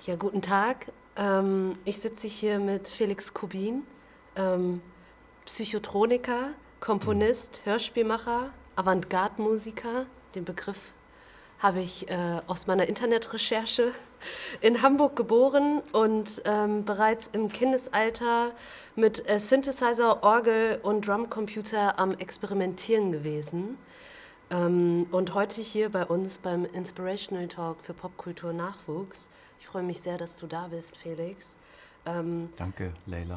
Ja, guten Tag. Ich sitze hier mit Felix Kubin, Psychotroniker, Komponist, Hörspielmacher, Avantgarde-Musiker. Den Begriff habe ich aus meiner Internetrecherche in Hamburg geboren und bereits im Kindesalter mit Synthesizer, Orgel und Drumcomputer am Experimentieren gewesen. Und heute hier bei uns beim Inspirational Talk für Popkultur Nachwuchs. Ich freue mich sehr, dass du da bist, Felix. Danke, Leila.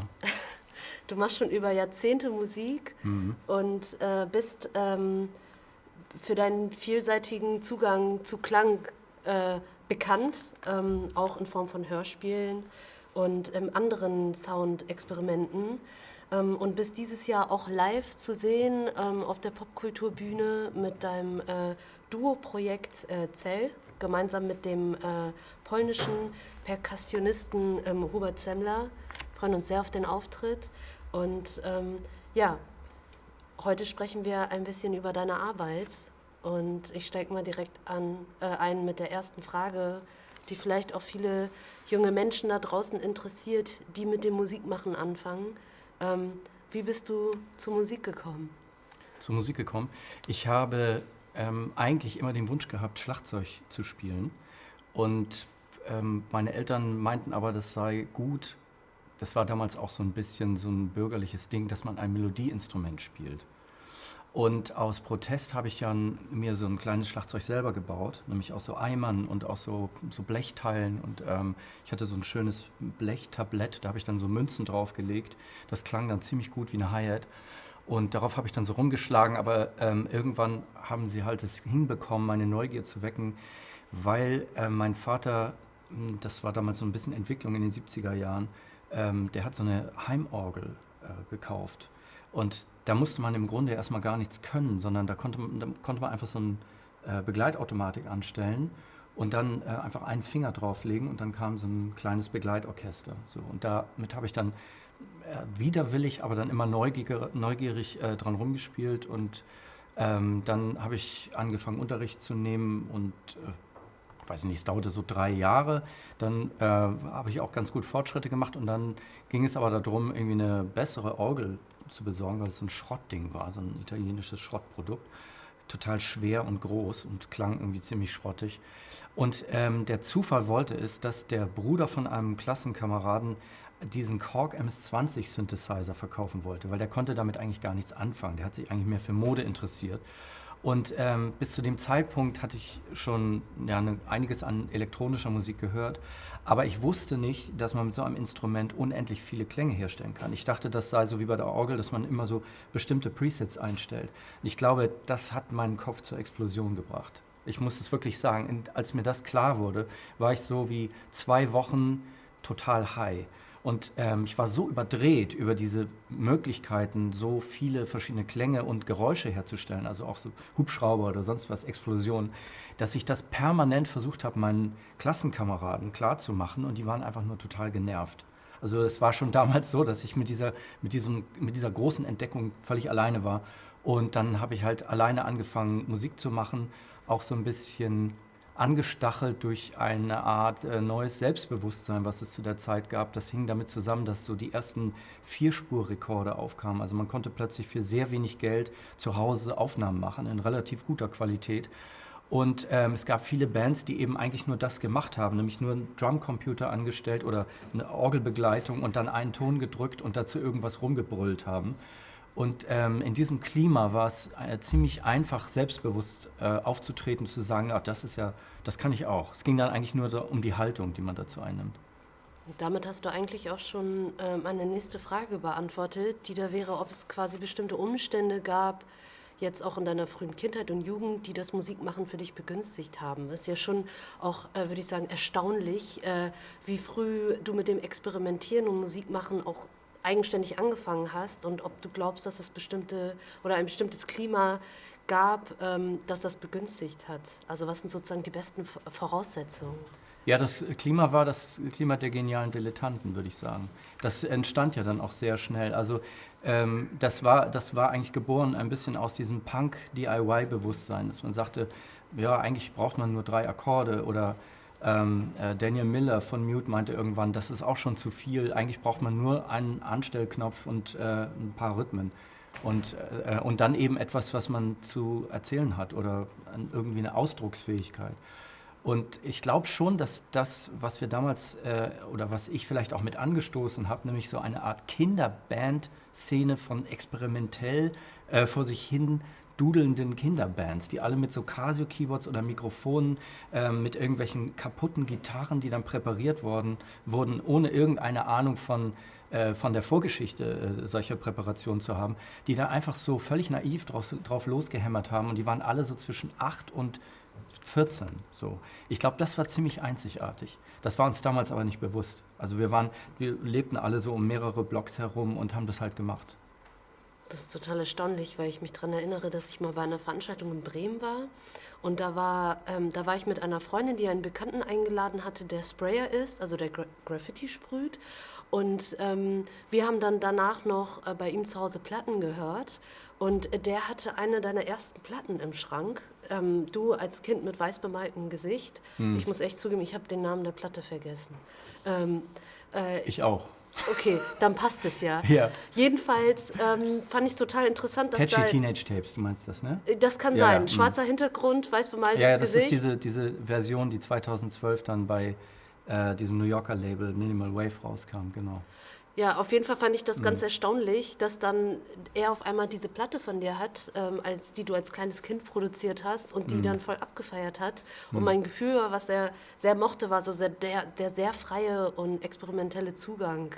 Du machst schon über Jahrzehnte Musik und bist für deinen vielseitigen Zugang zu Klang bekannt, auch in Form von Hörspielen und anderen Soundexperimenten. Und bist dieses Jahr auch live zu sehen auf der Popkulturbühne mit deinem Duo-Projekt Zell, gemeinsam mit dem polnischen Perkussionisten Hubert Semmler. Wir freuen uns sehr auf den Auftritt. Und ja, heute sprechen wir ein bisschen über deine Arbeit. Und ich steige mal direkt ein mit der ersten Frage, die vielleicht auch viele junge Menschen da draußen interessiert, die mit dem Musikmachen anfangen. Wie bist du zur Musik gekommen? Zur Musik gekommen? Ich habe eigentlich immer den Wunsch gehabt, Schlagzeug zu spielen. Und meine Eltern meinten aber, das sei gut. Das war damals auch so ein bisschen so ein bürgerliches Ding, dass man ein Melodieinstrument spielt. Und aus Protest habe ich dann mir so ein kleines Schlagzeug selber gebaut, nämlich aus so Eimern und aus so Blechteilen. Und ich hatte so ein schönes Blechtablett, da habe ich dann so Münzen draufgelegt. Das klang dann ziemlich gut wie eine Hi-Hat. Und darauf habe ich dann so rumgeschlagen, aber irgendwann haben sie halt es hinbekommen, meine Neugier zu wecken, weil mein Vater, das war damals so ein bisschen Entwicklung in den 70er Jahren, der hat so eine Heimorgel gekauft. Und da musste man im Grunde erstmal gar nichts können, sondern da konnte man einfach so eine Begleitautomatik anstellen und dann einfach einen Finger drauflegen und dann kam so ein kleines Begleitorchester. So, und damit habe ich dann widerwillig, aber dann immer neugierig dran rumgespielt und dann habe ich angefangen, Unterricht zu nehmen und weiß nicht, es dauerte so 3 Jahre. Dann habe ich auch ganz gut Fortschritte gemacht und dann ging es aber darum, irgendwie eine bessere Orgel zu besorgen, weil es so ein Schrottding war, so ein italienisches Schrottprodukt. Total schwer und groß und klang irgendwie ziemlich schrottig. Und der Zufall wollte es, dass der Bruder von einem Klassenkameraden diesen Korg MS-20 Synthesizer verkaufen wollte, weil der konnte damit eigentlich gar nichts anfangen. Der hat sich eigentlich mehr für Mode interessiert. Und bis zu dem Zeitpunkt hatte ich schon einiges an elektronischer Musik gehört, aber ich wusste nicht, dass man mit so einem Instrument unendlich viele Klänge herstellen kann. Ich dachte, das sei so wie bei der Orgel, dass man immer so bestimmte Presets einstellt. Und ich glaube, das hat meinen Kopf zur Explosion gebracht. Ich muss es wirklich sagen, als mir das klar wurde, war ich so wie 2 Wochen total high. Und ich war so überdreht über diese Möglichkeiten, so viele verschiedene Klänge und Geräusche herzustellen, also auch so Hubschrauber oder sonst was, Explosionen, dass ich das permanent versucht habe, meinen Klassenkameraden klarzumachen und die waren einfach nur total genervt. Also es war schon damals so, dass ich mit dieser großen Entdeckung völlig alleine war. Und dann habe ich halt alleine angefangen, Musik zu machen, auch so ein bisschen angestachelt durch eine Art neues Selbstbewusstsein, was es zu der Zeit gab. Das hing damit zusammen, dass so die ersten 4-Spur-Rekorde aufkamen. Also man konnte plötzlich für sehr wenig Geld zu Hause Aufnahmen machen, in relativ guter Qualität. Und es gab viele Bands, die eben eigentlich nur das gemacht haben, nämlich nur einen Drumcomputer angestellt oder eine Orgelbegleitung und dann einen Ton gedrückt und dazu irgendwas rumgebrüllt haben. Und in diesem Klima war es ziemlich einfach, selbstbewusst aufzutreten, zu sagen, das kann ich auch. Es ging dann eigentlich nur um die Haltung, die man dazu einnimmt. Und damit hast du eigentlich auch schon meine nächste Frage beantwortet, die da wäre, ob es quasi bestimmte Umstände gab, jetzt auch in deiner frühen Kindheit und Jugend, die das Musikmachen für dich begünstigt haben. Das ist ja schon auch, würde ich sagen, erstaunlich, wie früh du mit dem Experimentieren und Musikmachen auch eigenständig angefangen hast und ob du glaubst, dass es ein bestimmtes Klima gab, das das begünstigt hat. Also was sind sozusagen die besten Voraussetzungen? Ja, das Klima war das Klima der genialen Dilettanten, würde ich sagen. Das entstand ja dann auch sehr schnell. Also das war eigentlich geboren ein bisschen aus diesem Punk-DIY-Bewusstsein, dass man sagte, ja, eigentlich braucht man nur 3 Akkorde oder Daniel Miller von Mute meinte irgendwann, das ist auch schon zu viel, eigentlich braucht man nur einen Anstellknopf und ein paar Rhythmen. Und dann eben etwas, was man zu erzählen hat oder irgendwie eine Ausdrucksfähigkeit. Und ich glaube schon, dass das, was wir damals oder was ich vielleicht auch mit angestoßen habe, nämlich so eine Art Kinderband-Szene von experimentell vor sich hin dudelnden Kinderbands, die alle mit so Casio-Keyboards oder Mikrofonen, mit irgendwelchen kaputten Gitarren, die dann präpariert wurden, ohne irgendeine Ahnung von der Vorgeschichte solcher Präparation zu haben, die da einfach so völlig naiv drauf losgehämmert haben. Und die waren alle so zwischen 8 und 14. So. Ich glaube, das war ziemlich einzigartig. Das war uns damals aber nicht bewusst. Also wir lebten alle so um mehrere Blocks herum und haben das halt gemacht. Das ist total erstaunlich, weil ich mich daran erinnere, dass ich mal bei einer Veranstaltung in Bremen war. Und da war ich mit einer Freundin, die einen Bekannten eingeladen hatte, der Sprayer ist, also der Graffiti sprüht. Und wir haben dann danach noch bei ihm zu Hause Platten gehört. Und der hatte eine deiner ersten Platten im Schrank. Du als Kind mit weiß bemaltem Gesicht. Ich muss echt zugeben, ich habe den Namen der Platte vergessen. Ich auch. Okay, dann passt es ja. Ja. Jedenfalls fand ich es total interessant, dass Catchy Teenage Tapes, du meinst das, ne? Das kann Ja, sein. ja. Schwarzer Hintergrund, weiß bemaltes Ja, das Gesicht. ist diese Version, die 2012 dann bei diesem New Yorker Label Minimal Wave rauskam, genau. Ja, auf jeden Fall fand ich das ganz erstaunlich, dass dann er auf einmal diese Platte von dir hat, die du als kleines Kind produziert hast und die dann voll abgefeiert hat. Und mein Gefühl war, was er sehr mochte, war so der sehr freie und experimentelle Zugang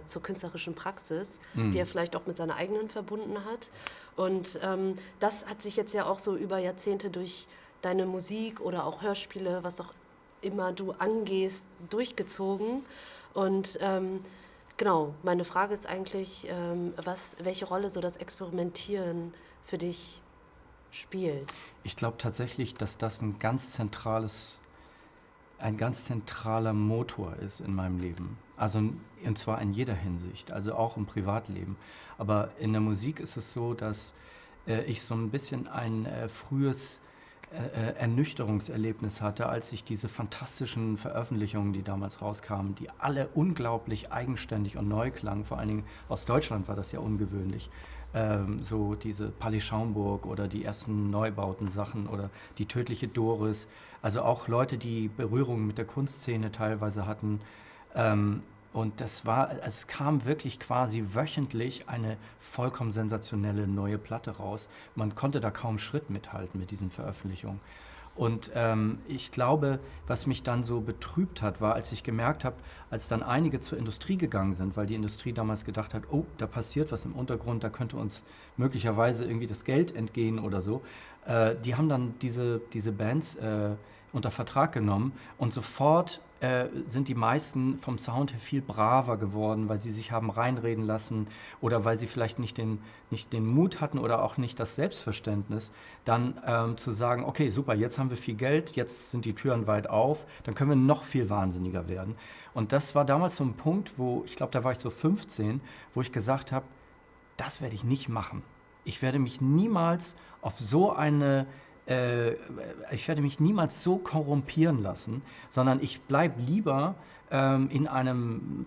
zur künstlerischen Praxis, die er vielleicht auch mit seiner eigenen verbunden hat. Und das hat sich jetzt ja auch so über Jahrzehnte durch deine Musik oder auch Hörspiele, was auch immer du angehst, durchgezogen. Und genau, meine Frage ist eigentlich, welche Rolle so das Experimentieren für dich spielt. Ich glaube tatsächlich, dass das ein ganz zentraler Motor ist in meinem Leben. Also, und zwar in jeder Hinsicht, also auch im Privatleben. Aber in der Musik ist es so, dass ich so ein bisschen ein frühes Ernüchterungserlebnis hatte, als ich diese fantastischen Veröffentlichungen, die damals rauskamen, die alle unglaublich eigenständig und neu klangen, vor allen Dingen aus Deutschland war das ja ungewöhnlich, so diese Palais Schaumburg oder die ersten Neubauten-Sachen oder die tödliche Doris, also auch Leute, die Berührungen mit der Kunstszene teilweise hatten. Und es kam wirklich quasi wöchentlich eine vollkommen sensationelle neue Platte raus. Man konnte da kaum Schritt mithalten mit diesen Veröffentlichungen. Und ich glaube, was mich dann so betrübt hat, war, als ich gemerkt habe, als dann einige zur Industrie gegangen sind, weil die Industrie damals gedacht hat, oh, da passiert was im Untergrund, da könnte uns möglicherweise irgendwie das Geld entgehen oder so. Die haben dann diese Bands unter Vertrag genommen und sofort sind die meisten vom Sound her viel braver geworden, weil sie sich haben reinreden lassen oder weil sie vielleicht nicht den Mut hatten oder auch nicht das Selbstverständnis, dann zu sagen, okay, super, jetzt haben wir viel Geld, jetzt sind die Türen weit auf, dann können wir noch viel wahnsinniger werden. Und das war damals so ein Punkt, wo, ich glaube, da war ich so 15, wo ich gesagt habe, das werde ich nicht machen. Ich werde mich niemals auf so eine ich werde mich niemals so korrumpieren lassen, sondern ich bleibe lieber in einem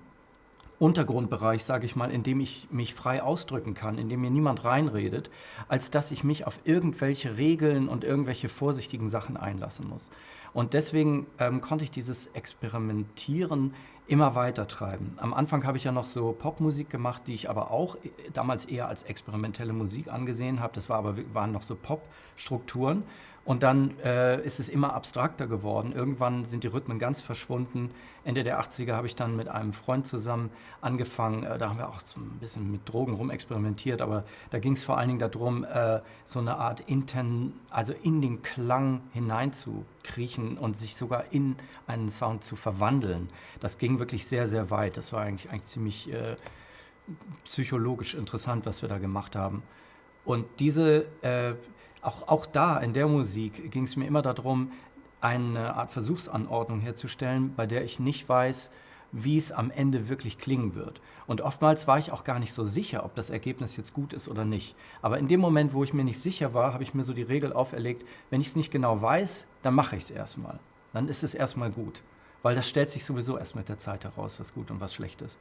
Untergrundbereich, sage ich mal, in dem ich mich frei ausdrücken kann, in dem mir niemand reinredet, als dass ich mich auf irgendwelche Regeln und irgendwelche vorsichtigen Sachen einlassen muss. Und deswegen konnte ich dieses Experimentieren immer weiter treiben. Am Anfang habe ich ja noch so Popmusik gemacht, die ich aber auch damals eher als experimentelle Musik angesehen habe. Das waren noch so Popstrukturen. Und dann ist es immer abstrakter geworden. Irgendwann sind die Rhythmen ganz verschwunden. Ende der 80er habe ich dann mit einem Freund zusammen angefangen. Da haben wir auch so ein bisschen mit Drogen rumexperimentiert. Aber da ging es vor allen Dingen darum, so eine Art in den Klang hineinzukriechen und sich sogar in einen Sound zu verwandeln. Das ging wirklich sehr, sehr weit. Das war eigentlich ziemlich psychologisch interessant, was wir da gemacht haben. Und auch da in der Musik ging es mir immer darum, eine Art Versuchsanordnung herzustellen, bei der ich nicht weiß, wie es am Ende wirklich klingen wird. Und oftmals war ich auch gar nicht so sicher, ob das Ergebnis jetzt gut ist oder nicht. Aber in dem Moment, wo ich mir nicht sicher war, habe ich mir so die Regel auferlegt, wenn ich es nicht genau weiß, dann mache ich es erstmal. Dann ist es erstmal gut. Weil das stellt sich sowieso erst mit der Zeit heraus, was gut und was schlecht ist.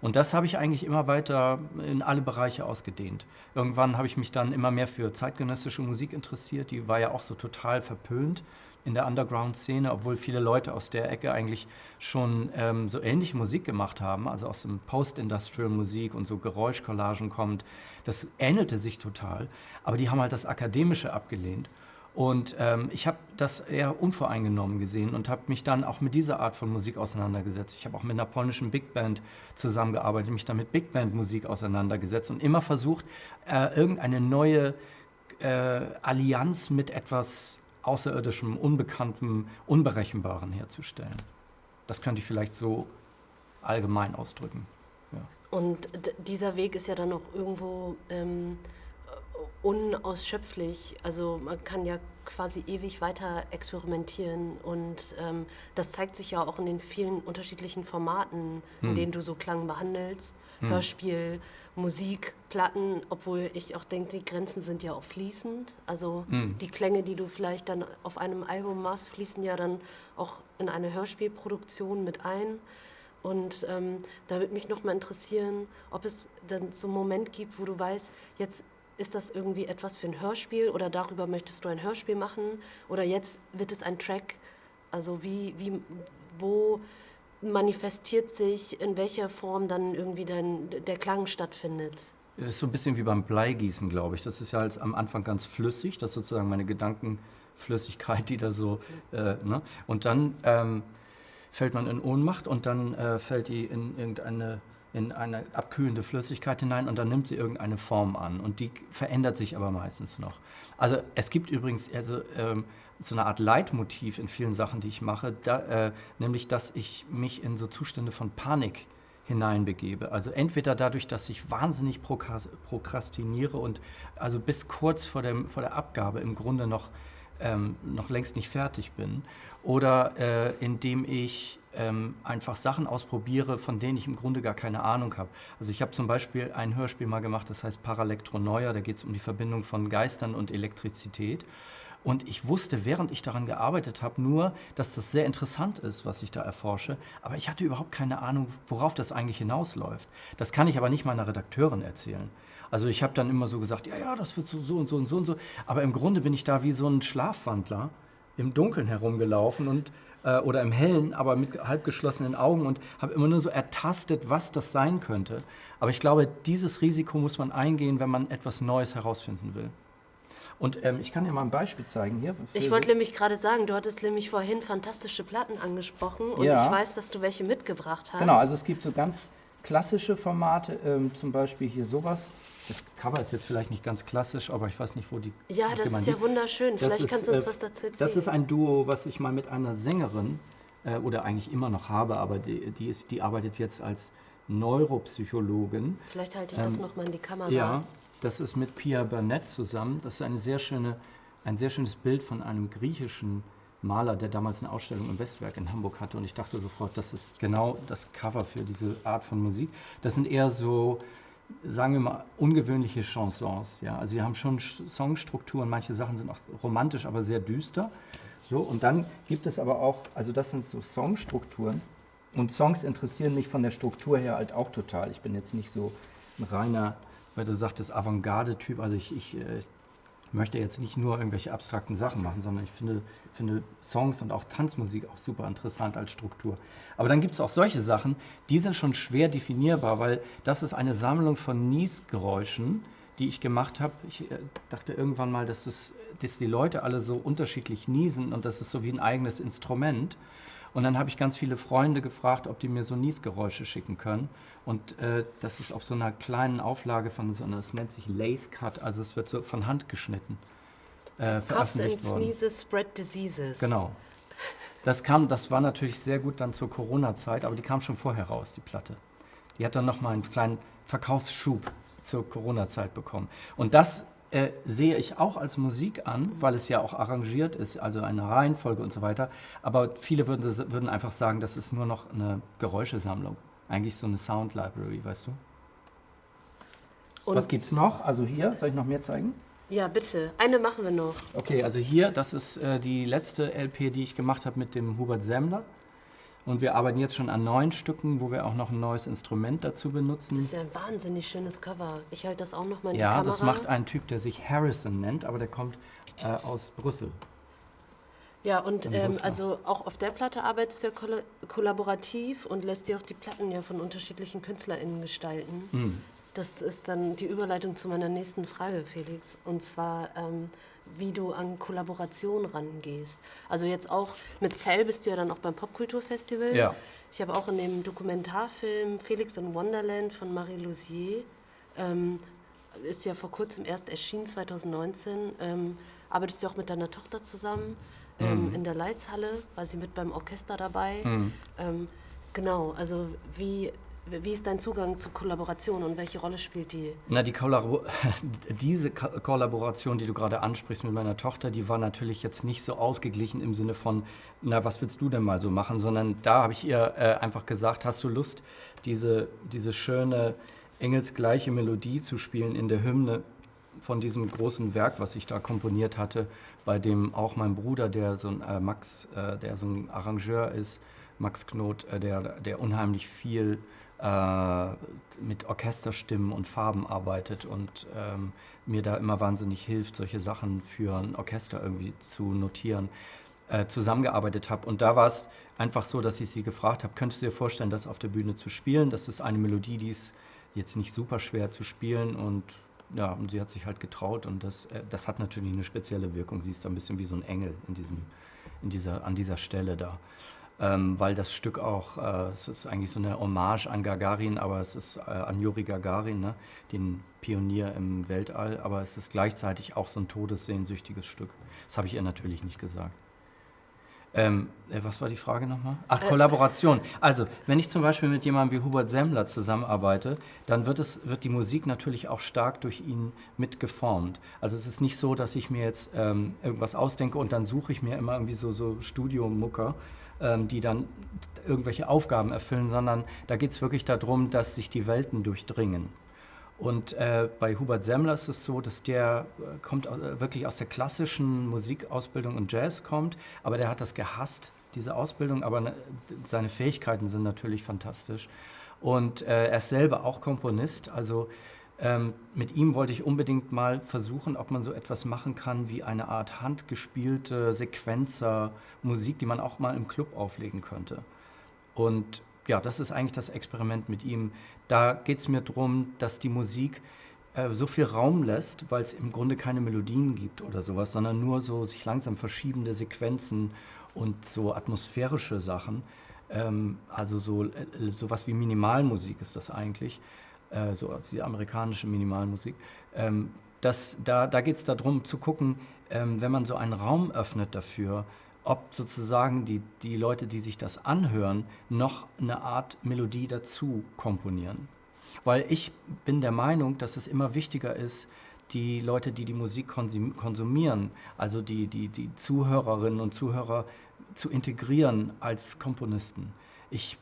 Und das habe ich eigentlich immer weiter in alle Bereiche ausgedehnt. Irgendwann habe ich mich dann immer mehr für zeitgenössische Musik interessiert. Die war ja auch so total verpönt in der Underground-Szene, obwohl viele Leute aus der Ecke eigentlich schon so ähnliche Musik gemacht haben, also aus dem Post-Industrial-Musik und so Geräuschcollagen kommt. Das ähnelte sich total, aber die haben halt das Akademische abgelehnt. Und ich habe das eher unvoreingenommen gesehen und habe mich dann auch mit dieser Art von Musik auseinandergesetzt. Ich habe auch mit einer polnischen Big Band zusammengearbeitet, mich dann mit Big Band Musik auseinandergesetzt und immer versucht, irgendeine neue Allianz mit etwas Außerirdischem, Unbekanntem, Unberechenbaren herzustellen. Das könnte ich vielleicht so allgemein ausdrücken. Ja. Und dieser Weg ist ja dann auch irgendwo unausschöpflich. Also man kann ja quasi ewig weiter experimentieren und das zeigt sich ja auch in den vielen unterschiedlichen Formaten, in denen du so Klang behandelst. Hörspiel, Musik, Platten, obwohl ich auch denke, die Grenzen sind ja auch fließend. Also die Klänge, die du vielleicht dann auf einem Album machst, fließen ja dann auch in eine Hörspielproduktion mit ein. Und da würde mich nochmal interessieren, ob es dann so einen Moment gibt, wo du weißt, jetzt ist das irgendwie etwas für ein Hörspiel oder darüber möchtest du ein Hörspiel machen oder jetzt wird es ein Track. Also wo manifestiert sich, in welcher Form dann irgendwie der Klang stattfindet? Das ist so ein bisschen wie beim Bleigießen, glaube ich. Das ist ja am Anfang ganz flüssig, das ist sozusagen meine Gedankenflüssigkeit, die da so, ne? Und dann fällt man in Ohnmacht und dann fällt die in eine abkühlende Flüssigkeit hinein und dann nimmt sie irgendeine Form an und die verändert sich aber meistens noch. Also es gibt übrigens so eine Art Leitmotiv in vielen Sachen, die ich mache, nämlich dass ich mich in so Zustände von Panik hineinbegebe. Also entweder dadurch, dass ich wahnsinnig prokrastiniere und also bis kurz vor der Abgabe im Grunde noch längst nicht fertig bin, oder indem ich einfach Sachen ausprobiere, von denen ich im Grunde gar keine Ahnung habe. Also ich habe zum Beispiel ein Hörspiel mal gemacht, das heißt Paralektronoia, da geht es um die Verbindung von Geistern und Elektrizität. Und ich wusste, während ich daran gearbeitet habe, nur, dass das sehr interessant ist, was ich da erforsche. Aber ich hatte überhaupt keine Ahnung, worauf das eigentlich hinausläuft. Das kann ich aber nicht meiner Redakteurin erzählen. Also ich habe dann immer so gesagt, ja, das wird so und so und so und so. Aber im Grunde bin ich da wie so ein Schlafwandler im Dunkeln herumgelaufen oder im Hellen, aber mit halb geschlossenen Augen und habe immer nur so ertastet, was das sein könnte. Aber ich glaube, dieses Risiko muss man eingehen, wenn man etwas Neues herausfinden will. Und ich kann dir mal ein Beispiel zeigen hier. Ich wollte nämlich gerade sagen, du hattest nämlich vorhin fantastische Platten angesprochen und ja. Ich weiß, dass du welche mitgebracht hast. Genau, also es gibt so ganz klassische Formate, zum Beispiel hier sowas. Das Cover ist jetzt vielleicht nicht ganz klassisch, aber ich weiß nicht, wo die... Ja, das ist ja wunderschön. Vielleicht kannst du uns was dazu erzählen. Das ist ein Duo, was ich mal mit einer Sängerin, oder eigentlich immer noch habe, aber die arbeitet jetzt als Neuropsychologin. Vielleicht halte ich das nochmal in die Kamera. Ja, das ist mit Pia Burnett zusammen. Das ist ein sehr schönes Bild von einem griechischen Maler, der damals eine Ausstellung im Westwerk in Hamburg hatte. Und ich dachte sofort, das ist genau das Cover für diese Art von Musik. Das sind eher so, sagen wir mal, ungewöhnliche Chansons. Ja? Also die haben schon Songstrukturen, manche Sachen sind auch romantisch, aber sehr düster. So, und dann gibt es aber auch, also das sind so Songstrukturen. Und Songs interessieren mich von der Struktur her halt auch total. Ich bin jetzt nicht so ein reiner, weil du sagtest, Avantgarde-Typ. Also ich möchte jetzt nicht nur irgendwelche abstrakten Sachen machen, sondern ich finde Songs und auch Tanzmusik auch super interessant als Struktur. Aber dann gibt es auch solche Sachen, die sind schon schwer definierbar, weil das ist eine Sammlung von Niesgeräuschen, die ich gemacht habe. Ich dachte irgendwann mal, dass die Leute alle so unterschiedlich niesen und das ist so wie ein eigenes Instrument. Und dann habe ich ganz viele Freunde gefragt, ob die mir so Niesgeräusche schicken können. Und das ist auf so einer kleinen Auflage von so einer, das nennt sich Lace Cut, also es wird so von Hand geschnitten, veröffentlicht worden. Sneezes spread diseases. Genau. Das war natürlich sehr gut dann zur Corona-Zeit, aber die kam schon vorher raus, die Platte. Die hat dann nochmal einen kleinen Verkaufsschub zur Corona-Zeit bekommen. Und das sehe ich auch als Musik an, weil es ja auch arrangiert ist, also eine Reihenfolge und so weiter. Aber viele würden einfach sagen, das ist nur noch eine Geräuschesammlung. Eigentlich so eine Sound Library, weißt du? Und was gibt's noch? Also hier, soll ich noch mehr zeigen? Ja, bitte. Eine machen wir noch. Okay, also hier, das ist die letzte LP, die ich gemacht habe mit dem Hubert Semmler. Und wir arbeiten jetzt schon an 9 Stücken, wo wir auch noch ein neues Instrument dazu benutzen. Das ist ja ein wahnsinnig schönes Cover. Ich halte das auch noch mal in die Kamera. Ja, das macht ein Typ, der sich Harrison nennt, aber der kommt aus Brüssel. Ja, und also auch auf der Platte arbeitest du ja kollaborativ und lässt dir auch die Platten ja von unterschiedlichen KünstlerInnen gestalten. Mhm. Das ist dann die Überleitung zu meiner nächsten Frage, Felix. Und zwar, wie du an Kollaboration rangehst. Also jetzt auch mit Zell bist du ja dann auch beim Popkulturfestival. Ja. Ich habe auch in dem Dokumentarfilm Felix in Wonderland von Marie Lusier, ist ja vor kurzem erst erschienen, 2019, arbeitest du auch mit deiner Tochter zusammen in der Leitzhalle, war sie mit beim Orchester dabei. Genau, also wie ist dein Zugang zu Kollaboration und welche Rolle spielt die? Na, diese Kollaboration, die du gerade ansprichst mit meiner Tochter, die war natürlich jetzt nicht so ausgeglichen im Sinne von, na, was willst du denn mal so machen, sondern da habe ich ihr einfach gesagt, hast du Lust, diese schöne, engelsgleiche Melodie zu spielen in der Hymne von diesem großen Werk, was ich da komponiert hatte, bei dem auch mein Bruder, der so ein der so ein Arrangeur ist, Max Knoth, der unheimlich viel mit Orchesterstimmen und Farben arbeitet und mir da immer wahnsinnig hilft, solche Sachen für ein Orchester irgendwie zu notieren, zusammengearbeitet habe. Und da war es einfach so, dass ich sie gefragt habe, könntest du dir vorstellen, das auf der Bühne zu spielen? Das ist eine Melodie, die ist jetzt nicht super schwer zu spielen und ja, und sie hat sich halt getraut und das hat natürlich eine spezielle Wirkung. Sie ist da ein bisschen wie so ein Engel an dieser Stelle da. Weil das Stück auch, es ist eigentlich so eine Hommage an Gagarin, aber es ist an Juri Gagarin, ne, den Pionier im Weltall, aber es ist gleichzeitig auch so ein todessehnsüchtiges Stück. Das habe ich ihr natürlich nicht gesagt. Was war die Frage nochmal? Ach, Kollaboration. Also, wenn ich zum Beispiel mit jemandem wie Hubert Semmler zusammenarbeite, dann wird die Musik natürlich auch stark durch ihn mitgeformt. Also es ist nicht so, dass ich mir jetzt irgendwas ausdenke und dann suche ich mir immer irgendwie so Studiomucker, die dann irgendwelche Aufgaben erfüllen, sondern da geht es wirklich darum, dass sich die Welten durchdringen. Und bei Hubert Semmler ist es so, dass der kommt wirklich aus der klassischen Musikausbildung und Jazz kommt, aber der hat das gehasst, diese Ausbildung, aber seine Fähigkeiten sind natürlich fantastisch. Und er ist selber auch Komponist, also mit ihm wollte ich unbedingt mal versuchen, ob man so etwas machen kann wie eine Art handgespielte Sequenzer-Musik, die man auch mal im Club auflegen könnte. Und ja, das ist eigentlich das Experiment mit ihm. Da geht es mir darum, dass die Musik so viel Raum lässt, weil es im Grunde keine Melodien gibt oder sowas, sondern nur so sich langsam verschiebende Sequenzen und so atmosphärische Sachen. Also sowas wie Minimalmusik ist das eigentlich. So die amerikanische Minimalmusik. Da geht es darum zu gucken, wenn man so einen Raum öffnet dafür, ob sozusagen die Leute, die sich das anhören, noch eine Art Melodie dazu komponieren. Weil ich bin der Meinung, dass es immer wichtiger ist, die Leute, die Musik konsumieren, also die Zuhörerinnen und Zuhörer zu integrieren als Komponisten. Ich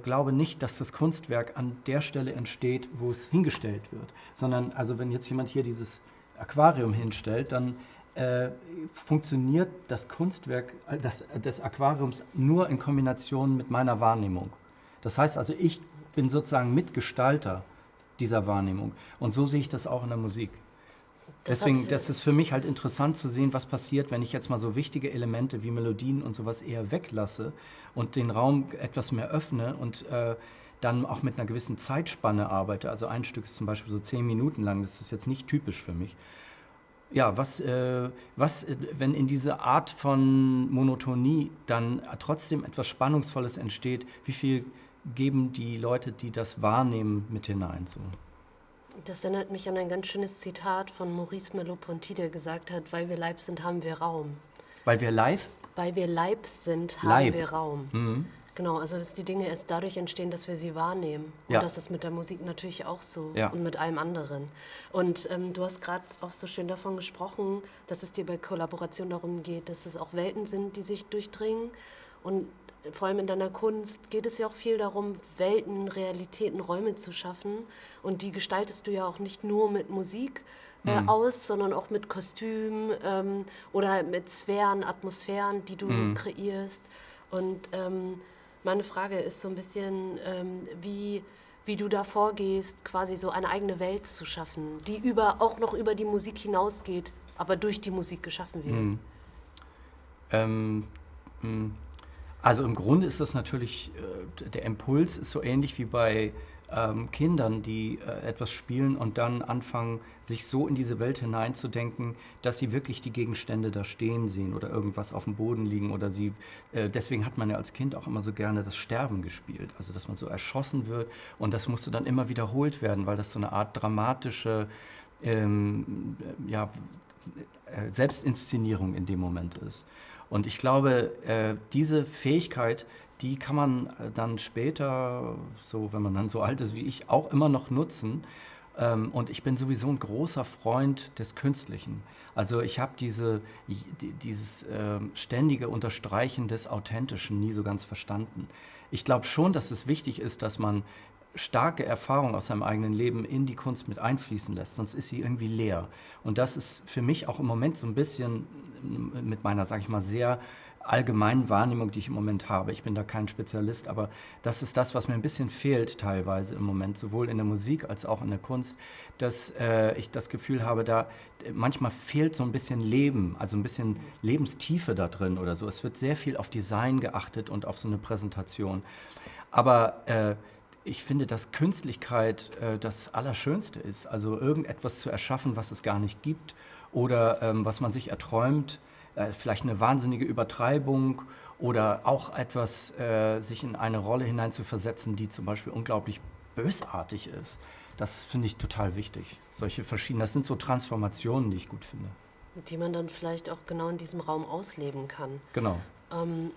glaube nicht, dass das Kunstwerk an der Stelle entsteht, wo es hingestellt wird, sondern also wenn jetzt jemand hier dieses Aquarium hinstellt, dann funktioniert das Kunstwerk des Aquariums nur in Kombination mit meiner Wahrnehmung. Das heißt also, ich bin sozusagen Mitgestalter dieser Wahrnehmung und so sehe ich das auch in der Musik. Deswegen, das ist für mich halt interessant zu sehen, was passiert, wenn ich jetzt mal so wichtige Elemente wie Melodien und sowas eher weglasse und den Raum etwas mehr öffne und dann auch mit einer gewissen Zeitspanne arbeite. Also ein Stück ist zum Beispiel so 10 Minuten lang, das ist jetzt nicht typisch für mich. Ja, wenn in dieser Art von Monotonie dann trotzdem etwas Spannungsvolles entsteht, wie viel geben die Leute, die das wahrnehmen, mit hinein? So. Das erinnert mich an ein ganz schönes Zitat von Maurice Merleau-Ponty, der gesagt hat, weil wir Leib sind, haben wir Raum. Weil wir live? Weil wir Leib sind, haben wir Raum. Mhm. Genau, also dass die Dinge erst dadurch entstehen, dass wir sie wahrnehmen. Ja. Und das ist mit der Musik natürlich auch so Ja. und mit allem anderen. Und du hast gerade auch so schön davon gesprochen, dass es dir bei Kollaboration darum geht, dass es auch Welten sind, die sich durchdringen. Und vor allem in deiner Kunst geht es ja auch viel darum, Welten, Realitäten, Räume zu schaffen. Und die gestaltest du ja auch nicht nur mit Musik aus, sondern auch mit Kostümen oder mit Sphären, Atmosphären, die du kreierst. Und meine Frage ist so ein bisschen, wie du da vorgehst, quasi so eine eigene Welt zu schaffen, die auch noch über die Musik hinausgeht, aber durch die Musik geschaffen wird. Also im Grunde ist das natürlich, der Impuls ist so ähnlich wie bei Kindern, die etwas spielen und dann anfangen, sich so in diese Welt hineinzudenken, dass sie wirklich die Gegenstände da stehen sehen oder irgendwas auf dem Boden liegen oder deswegen hat man ja als Kind auch immer so gerne das Sterben gespielt, also dass man so erschossen wird und das musste dann immer wiederholt werden, weil das so eine Art dramatische Selbstinszenierung in dem Moment ist. Und ich glaube, diese Fähigkeit, die kann man dann später, so wenn man dann so alt ist wie ich, auch immer noch nutzen. Und ich bin sowieso ein großer Freund des Künstlichen. Also ich habe dieses ständige Unterstreichen des Authentischen nie so ganz verstanden. Ich glaube schon, dass es wichtig ist, dass man starke Erfahrungen aus seinem eigenen Leben in die Kunst mit einfließen lässt, sonst ist sie irgendwie leer. Und das ist für mich auch im Moment so ein bisschen mit meiner, sage ich mal, sehr allgemeinen Wahrnehmung, die ich im Moment habe. Ich bin da kein Spezialist, aber das ist das, was mir ein bisschen fehlt teilweise im Moment, sowohl in der Musik als auch in der Kunst, dass ich das Gefühl habe, da manchmal fehlt so ein bisschen Leben, also ein bisschen Lebenstiefe da drin oder so. Es wird sehr viel auf Design geachtet und auf so eine Präsentation. Aber ich finde, dass Künstlichkeit das Allerschönste ist. Also irgendetwas zu erschaffen, was es gar nicht gibt oder was man sich erträumt, vielleicht eine wahnsinnige Übertreibung oder auch etwas, sich in eine Rolle hineinzuversetzen, die zum Beispiel unglaublich bösartig ist. Das finde ich total wichtig. Solche verschiedenen, das sind so Transformationen, die ich gut finde. Die man dann vielleicht auch genau in diesem Raum ausleben kann. Genau.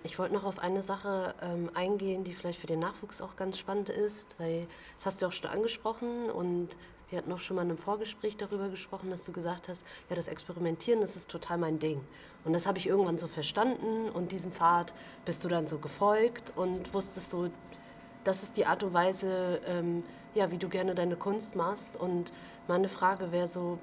Ich wollte noch auf eine Sache eingehen, die vielleicht für den Nachwuchs auch ganz spannend ist, weil das hast du auch schon angesprochen und wir hatten auch schon mal in einem Vorgespräch darüber gesprochen, dass du gesagt hast, ja, das Experimentieren, das ist total mein Ding. Und das habe ich irgendwann so verstanden und diesem Pfad bist du dann so gefolgt und wusstest so, das ist die Art und Weise, wie du gerne deine Kunst machst. Und meine Frage wäre so,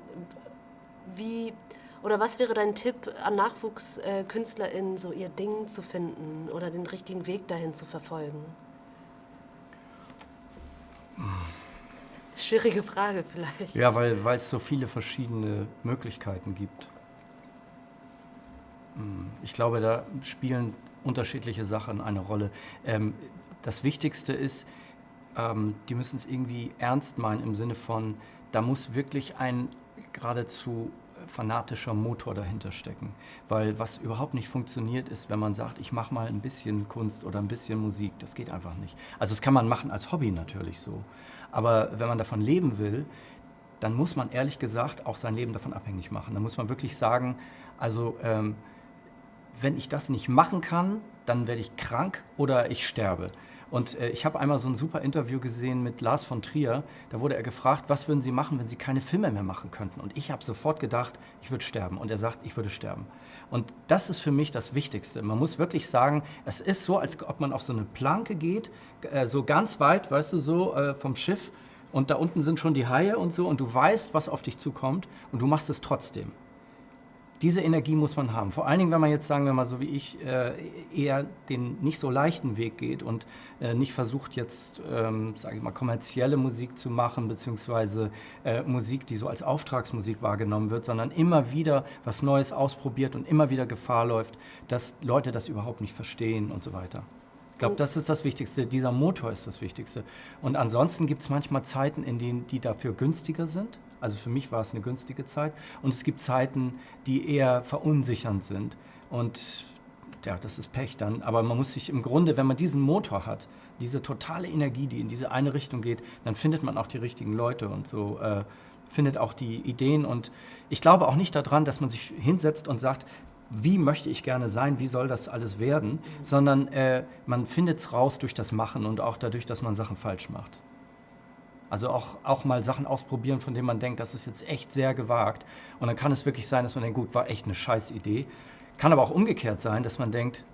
was wäre dein Tipp an NachwuchskünstlerInnen, so ihr Ding zu finden oder den richtigen Weg dahin zu verfolgen? Schwierige Frage vielleicht. Ja, weil es so viele verschiedene Möglichkeiten gibt. Ich glaube, da spielen unterschiedliche Sachen eine Rolle. Das Wichtigste ist, die müssen es irgendwie ernst meinen im Sinne von, da muss wirklich ein geradezu fanatischer Motor dahinter stecken. Weil was überhaupt nicht funktioniert, ist, wenn man sagt, ich mache mal ein bisschen Kunst oder ein bisschen Musik. Das geht einfach nicht. Also das kann man machen als Hobby natürlich so. Aber wenn man davon leben will, dann muss man ehrlich gesagt auch sein Leben davon abhängig machen. Dann muss man wirklich sagen, also wenn ich das nicht machen kann, dann werde ich krank oder ich sterbe. Und ich habe einmal so ein super Interview gesehen mit Lars von Trier. Da wurde er gefragt, was würden Sie machen, wenn Sie keine Filme mehr machen könnten? Und ich habe sofort gedacht, ich würde sterben. Und er sagt, ich würde sterben. Und das ist für mich das Wichtigste. Man muss wirklich sagen, es ist so, als ob man auf so eine Planke geht, so ganz weit, weißt du, so vom Schiff. Und da unten sind schon die Haie und so. Und du weißt, was auf dich zukommt. Und du machst es trotzdem. Diese Energie muss man haben. Vor allen Dingen, wenn man jetzt, sagen wir mal so wie ich, eher den nicht so leichten Weg geht und nicht versucht jetzt, sage ich mal, kommerzielle Musik zu machen, beziehungsweise Musik, die so als Auftragsmusik wahrgenommen wird, sondern immer wieder was Neues ausprobiert und immer wieder Gefahr läuft, dass Leute das überhaupt nicht verstehen und so weiter. Ich glaube, das ist das Wichtigste. Dieser Motor ist das Wichtigste. Und ansonsten gibt es manchmal Zeiten, in denen die dafür günstiger sind. Also für mich war es eine günstige Zeit. Und es gibt Zeiten, die eher verunsichernd sind. Und ja, das ist Pech dann. Aber man muss sich im Grunde, wenn man diesen Motor hat, diese totale Energie, die in diese eine Richtung geht, dann findet man auch die richtigen Leute und so findet auch die Ideen. Und ich glaube auch nicht daran, dass man sich hinsetzt und sagt, wie möchte ich gerne sein, wie soll das alles werden, sondern man findet es raus durch das Machen und auch dadurch, dass man Sachen falsch macht. Also auch mal Sachen ausprobieren, von denen man denkt, das ist jetzt echt sehr gewagt. Und dann kann es wirklich sein, dass man denkt, gut, war echt eine Scheißidee. Kann aber auch umgekehrt sein, dass man denkt,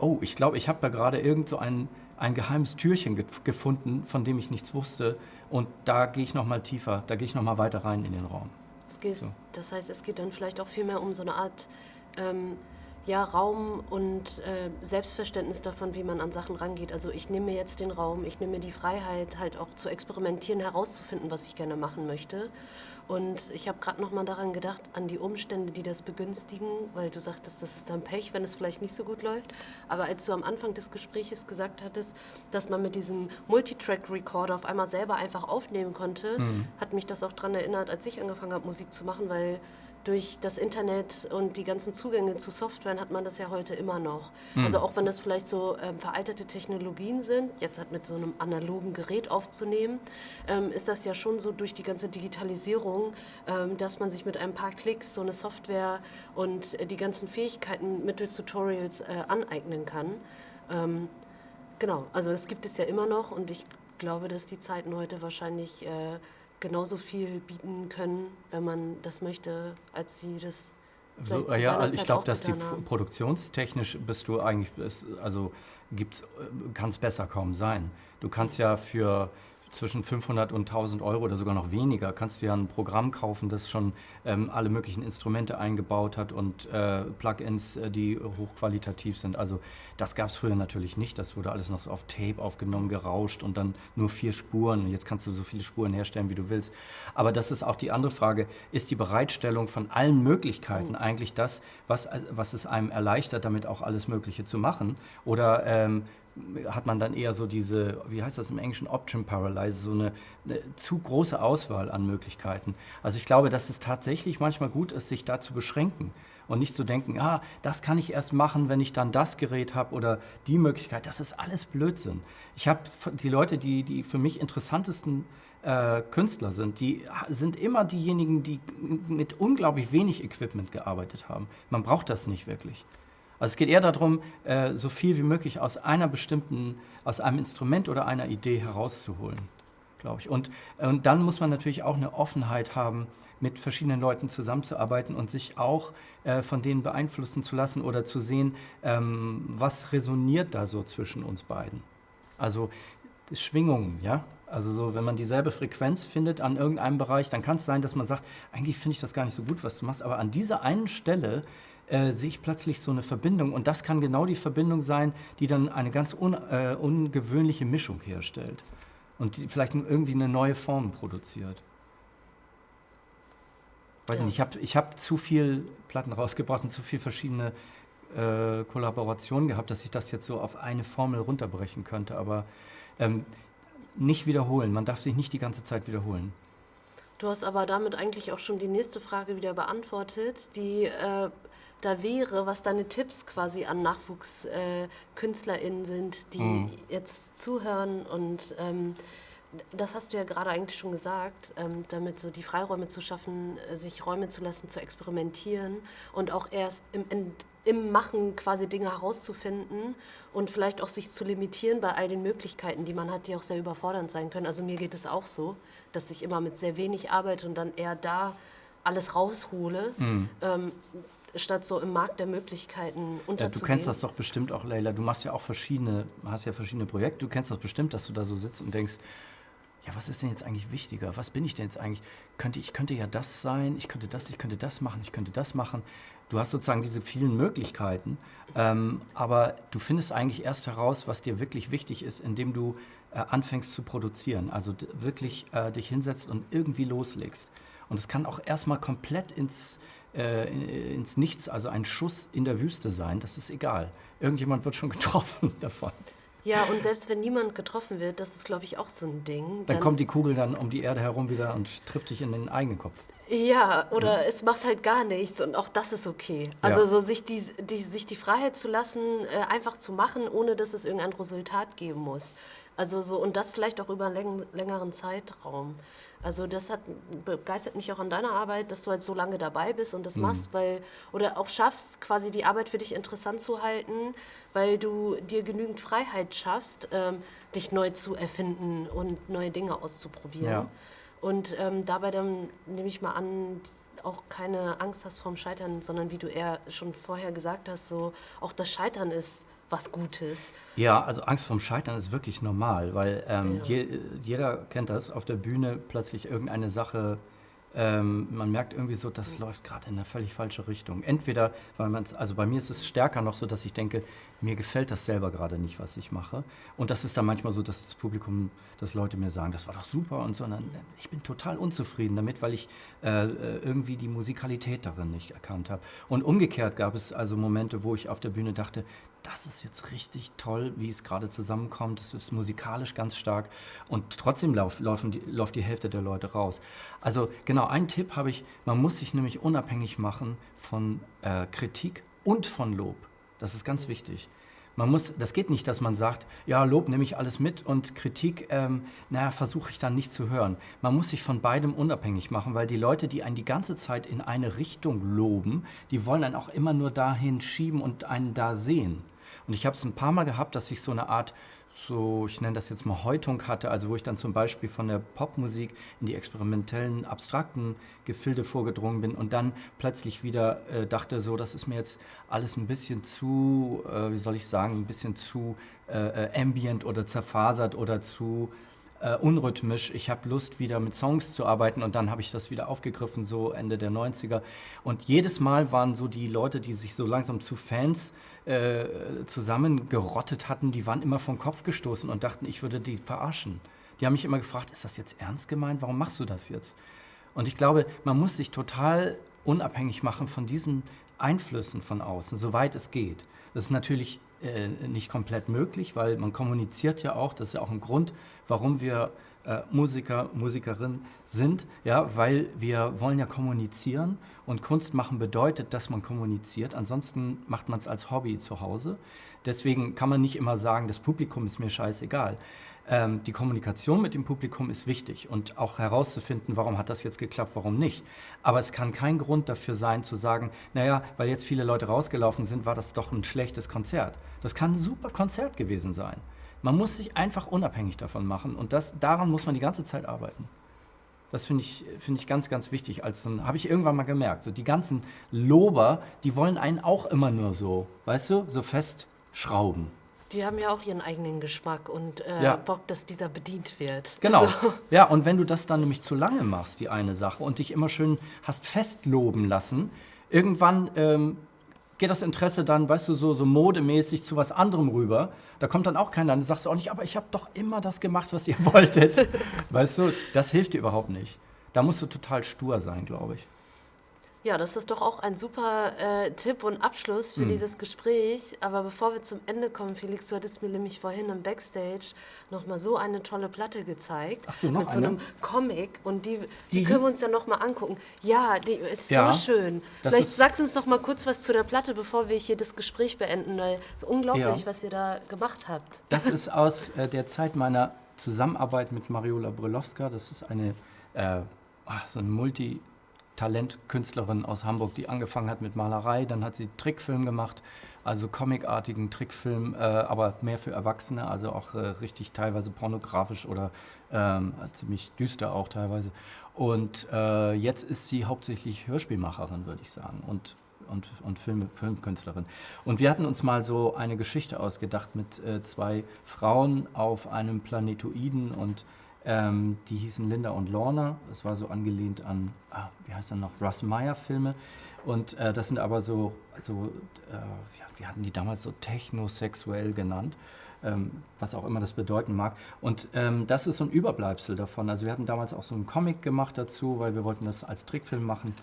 oh, ich glaube, ich habe da gerade irgend so ein geheimes Türchen gefunden, von dem ich nichts wusste. Und da gehe ich noch mal tiefer, da gehe ich noch mal weiter rein in den Raum. Das heißt, es geht dann vielleicht auch viel mehr um so eine Art Raum und Selbstverständnis davon, wie man an Sachen rangeht. Also ich nehme mir jetzt den Raum, ich nehme mir die Freiheit, halt auch zu experimentieren, herauszufinden, was ich gerne machen möchte. Und ich habe gerade noch mal daran gedacht, an die Umstände, die das begünstigen, weil du sagtest, das ist dann Pech, wenn es vielleicht nicht so gut läuft. Aber als du am Anfang des Gespräches gesagt hattest, dass man mit diesem Multitrack-Recorder auf einmal selber einfach aufnehmen konnte, hat mich das auch daran erinnert, als ich angefangen habe, Musik zu machen, weil durch das Internet und die ganzen Zugänge zu Softwaren hat man das ja heute immer noch. Also auch wenn das vielleicht so veraltete Technologien sind, jetzt halt mit so einem analogen Gerät aufzunehmen, ist das ja schon so durch die ganze Digitalisierung, dass man sich mit ein paar Klicks so eine Software und die ganzen Fähigkeiten mittels Tutorials aneignen kann. Genau, also das gibt es ja immer noch und ich glaube, dass die Zeiten heute wahrscheinlich genauso viel bieten können, wenn man das möchte, als sie das vielleicht zu deiner Zeit ich glaube, auch dass die getan haben. produktionstechnisch bist du eigentlich, kann es besser kaum sein. Du kannst ja für zwischen 500 und 1000 Euro oder sogar noch weniger, kannst du ja ein Programm kaufen, das schon alle möglichen Instrumente eingebaut hat und Plugins, die hochqualitativ sind. Also das gab es früher natürlich nicht. Das wurde alles noch so auf Tape aufgenommen, gerauscht und dann nur 4 Spuren. Und jetzt kannst du so viele Spuren herstellen, wie du willst. Aber das ist auch die andere Frage, ist die Bereitstellung von allen Möglichkeiten eigentlich das, was es einem erleichtert, damit auch alles Mögliche zu machen? Oder hat man dann eher so diese, wie heißt das im Englischen, Option Paralysis, so eine zu große Auswahl an Möglichkeiten. Also ich glaube, dass es tatsächlich manchmal gut ist, sich da zu beschränken und nicht zu denken, das kann ich erst machen, wenn ich dann das Gerät habe oder die Möglichkeit. Das ist alles Blödsinn. Ich habe die Leute, die für mich interessantesten Künstler sind, die sind immer diejenigen, die mit unglaublich wenig Equipment gearbeitet haben. Man braucht das nicht wirklich. Also es geht eher darum, so viel wie möglich aus einem Instrument oder einer Idee herauszuholen, glaube ich. Und dann muss man natürlich auch eine Offenheit haben, mit verschiedenen Leuten zusammenzuarbeiten und sich auch von denen beeinflussen zu lassen oder zu sehen, was resoniert da so zwischen uns beiden. Also Schwingungen, ja. Also so, wenn man dieselbe Frequenz findet an irgendeinem Bereich, dann kann es sein, dass man sagt, eigentlich finde ich das gar nicht so gut, was du machst, aber an dieser einen Stelle sehe ich plötzlich so eine Verbindung. Und das kann genau die Verbindung sein, die dann eine ganz ungewöhnliche Mischung herstellt und die vielleicht irgendwie eine neue Form produziert. Weiß nicht, ich hab zu viel Platten rausgebracht und zu viel verschiedene Kollaborationen gehabt, dass ich das jetzt so auf eine Formel runterbrechen könnte. Aber nicht wiederholen. Man darf sich nicht die ganze Zeit wiederholen. Du hast aber damit eigentlich auch schon die nächste Frage wieder beantwortet, die da wäre, was deine Tipps quasi an NachwuchskünstlerInnen sind, die jetzt zuhören und das hast du ja gerade eigentlich schon gesagt, damit so die Freiräume zu schaffen, sich Räume zu lassen, zu experimentieren und auch erst im Machen quasi Dinge herauszufinden und vielleicht auch sich zu limitieren bei all den Möglichkeiten, die man hat, die auch sehr überfordernd sein können. Also mir geht es auch so, dass ich immer mit sehr wenig arbeite und dann eher da alles raushole, statt so im Markt der Möglichkeiten unterzugehen. Du kennst das doch bestimmt auch, Leila. Du hast ja verschiedene Projekte. Du kennst das bestimmt, dass du da so sitzt und denkst, ja, was ist denn jetzt eigentlich wichtiger? Was bin ich denn jetzt eigentlich? Ich könnte ja das sein, ich könnte das machen, ich könnte das machen. Du hast sozusagen diese vielen Möglichkeiten, aber du findest eigentlich erst heraus, was dir wirklich wichtig ist, indem du anfängst zu produzieren. Also wirklich dich hinsetzt und irgendwie loslegst. Und es kann auch erstmal komplett ins Nichts, also ein Schuss in der Wüste sein, das ist egal. Irgendjemand wird schon getroffen davon. Ja, und selbst wenn niemand getroffen wird, das ist, glaube ich, auch so ein Ding. Dann kommt die Kugel dann um die Erde herum wieder und trifft dich in den eigenen Kopf. Ja, oder es macht halt gar nichts und auch das ist okay. Also so sich die Freiheit zu lassen, einfach zu machen, ohne dass es irgendein Resultat geben muss. Also so, und das vielleicht auch über einen längeren Zeitraum. Also begeistert mich auch an deiner Arbeit, dass du halt so lange dabei bist und das machst, oder auch schaffst, quasi die Arbeit für dich interessant zu halten, weil du dir genügend Freiheit schaffst, dich neu zu erfinden und neue Dinge auszuprobieren. Ja. Und dabei dann, nehme ich mal an, auch keine Angst hast vorm Scheitern, sondern wie du eher schon vorher gesagt hast, so auch das Scheitern ist was Gutes. Ja, also Angst vorm Scheitern ist wirklich normal, weil Ja. jeder kennt das, auf der Bühne plötzlich irgendeine Sache, man merkt irgendwie so, das läuft gerade in eine völlig falsche Richtung. Entweder, weil man es, also bei mir ist es stärker noch so, dass ich denke, mir gefällt das selber gerade nicht, was ich mache. Und das ist dann manchmal so, dass das Publikum, dass Leute mir sagen, das war doch super und so, sondern ich bin total unzufrieden damit, weil ich irgendwie die Musikalität darin nicht erkannt habe. Und umgekehrt gab es also Momente, wo ich auf der Bühne dachte, das ist jetzt richtig toll, wie es gerade zusammenkommt. Es ist musikalisch ganz stark und trotzdem läuft die Hälfte der Leute raus. Also genau, einen Tipp habe ich, man muss sich nämlich unabhängig machen von Kritik und von Lob. Das ist ganz wichtig. Das geht nicht, dass man sagt, ja, Lob nehme ich alles mit und Kritik, versuche ich dann nicht zu hören. Man muss sich von beidem unabhängig machen, weil die Leute, die einen die ganze Zeit in eine Richtung loben, die wollen einen auch immer nur dahin schieben und einen da sehen. Und ich habe es ein paar Mal gehabt, dass ich so eine Art, ich nenne das jetzt mal Häutung hatte, also wo ich dann zum Beispiel von der Popmusik in die experimentellen, abstrakten Gefilde vorgedrungen bin und dann plötzlich wieder dachte, so, das ist mir jetzt alles ein bisschen zu, ein bisschen zu ambient oder zerfasert oder zu unrhythmisch. Ich habe Lust, wieder mit Songs zu arbeiten und dann habe ich das wieder aufgegriffen, so Ende der 90er. Und jedes Mal waren so die Leute, die sich so langsam zu Fans zusammengerottet hatten, die waren immer vom Kopf gestoßen und dachten, ich würde die verarschen. Die haben mich immer gefragt, ist das jetzt ernst gemeint? Warum machst du das jetzt? Und ich glaube, man muss sich total unabhängig machen von diesen Einflüssen von außen, soweit es geht. Das ist natürlich nicht komplett möglich, weil man kommuniziert ja auch, das ist ja auch ein Grund, warum wir Musiker, Musikerinnen sind, ja, weil wir wollen ja kommunizieren und Kunst machen bedeutet, dass man kommuniziert, ansonsten macht man es als Hobby zu Hause. Deswegen kann man nicht immer sagen, das Publikum ist mir scheißegal. Die Kommunikation mit dem Publikum ist wichtig und auch herauszufinden, warum hat das jetzt geklappt, warum nicht. Aber es kann kein Grund dafür sein, zu sagen, naja, weil jetzt viele Leute rausgelaufen sind, war das doch ein schlechtes Konzert. Das kann ein super Konzert gewesen sein. Man muss sich einfach unabhängig davon machen und daran muss man die ganze Zeit arbeiten. Das finde ich ganz, ganz wichtig. Habe ich irgendwann mal gemerkt. So die ganzen Lober, die wollen einen auch immer nur so, weißt du, so festschrauben. Die haben ja auch ihren eigenen Geschmack und Bock, dass dieser bedient wird. Genau. So. Ja, und wenn du das dann nämlich zu lange machst, die eine Sache, und dich immer schön hast festloben lassen, irgendwann geht das Interesse dann, weißt du, so modemäßig zu was anderem rüber. Da kommt dann auch keiner, dann sagst du auch nicht, aber ich habe doch immer das gemacht, was ihr wolltet. Weißt du, das hilft dir überhaupt nicht. Da musst du total stur sein, glaube ich. Ja, das ist doch auch ein super Tipp und Abschluss für dieses Gespräch. Aber bevor wir zum Ende kommen, Felix, du hattest mir nämlich vorhin im Backstage nochmal so eine tolle Platte gezeigt. Ach so, noch mit so eine? einem Comic. Und die können wir uns dann nochmal angucken. Ja, die ist Ja, so schön. Vielleicht sagst du uns doch mal kurz was zu der Platte, bevor wir hier das Gespräch beenden. Weil es ist unglaublich, was ihr da gemacht habt. Das ist aus der Zeit meiner Zusammenarbeit mit Mariola Brylowska. Das ist so eine Multitalentkünstlerin aus Hamburg, die angefangen hat mit Malerei. Dann hat sie Trickfilm gemacht, also comicartigen Trickfilm, aber mehr für Erwachsene, also auch richtig teilweise pornografisch oder ziemlich düster auch teilweise. Und jetzt ist sie hauptsächlich Hörspielmacherin, würde ich sagen, und Filmkünstlerin. Und wir hatten uns mal so eine Geschichte ausgedacht mit zwei Frauen auf einem Planetoiden und die hießen Linda und Lorna. Das war so angelehnt an, wie heißt er noch, Russ Meyer-Filme. Und das sind aber wir hatten die damals so technosexuell genannt, was auch immer das bedeuten mag. Und das ist so ein Überbleibsel davon. Also wir hatten damals auch so einen Comic gemacht dazu, weil wir wollten das als Trickfilm machen.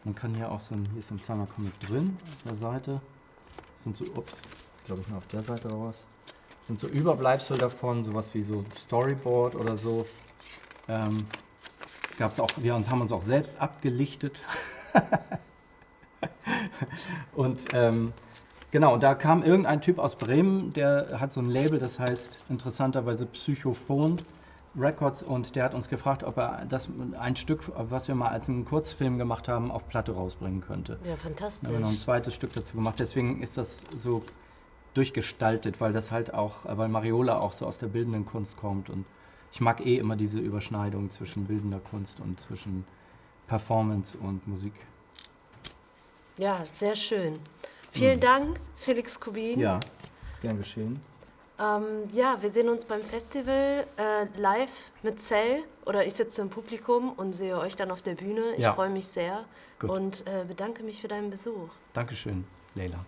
Man kann hier auch hier ist so ein kleiner Comic drin auf der Seite. Das sind glaube ich mal auf der Seite raus. Das sind so Überbleibsel davon, sowas wie so ein Storyboard oder so. Gab's auch, wir haben uns auch selbst abgelichtet. Und Genau, und da kam irgendein Typ aus Bremen, der hat so ein Label, das heißt interessanterweise Psychophon Records, und der hat uns gefragt, ob er ein Stück, was wir mal als einen Kurzfilm gemacht haben, auf Platte rausbringen könnte. Ja, fantastisch. Da haben wir noch ein zweites Stück dazu gemacht, deswegen ist das so durchgestaltet, weil weil Mariola auch so aus der bildenden Kunst kommt, und ich mag immer diese Überschneidung zwischen bildender Kunst und zwischen Performance und Musik. Ja, sehr schön. Vielen Dank, Felix Kubin. Ja, gern geschehen. Ja, wir sehen uns beim Festival live mit Cell, oder ich sitze im Publikum und sehe euch dann auf der Bühne. Ich freue mich sehr. Gut. Und bedanke mich für deinen Besuch. Dankeschön, Leila.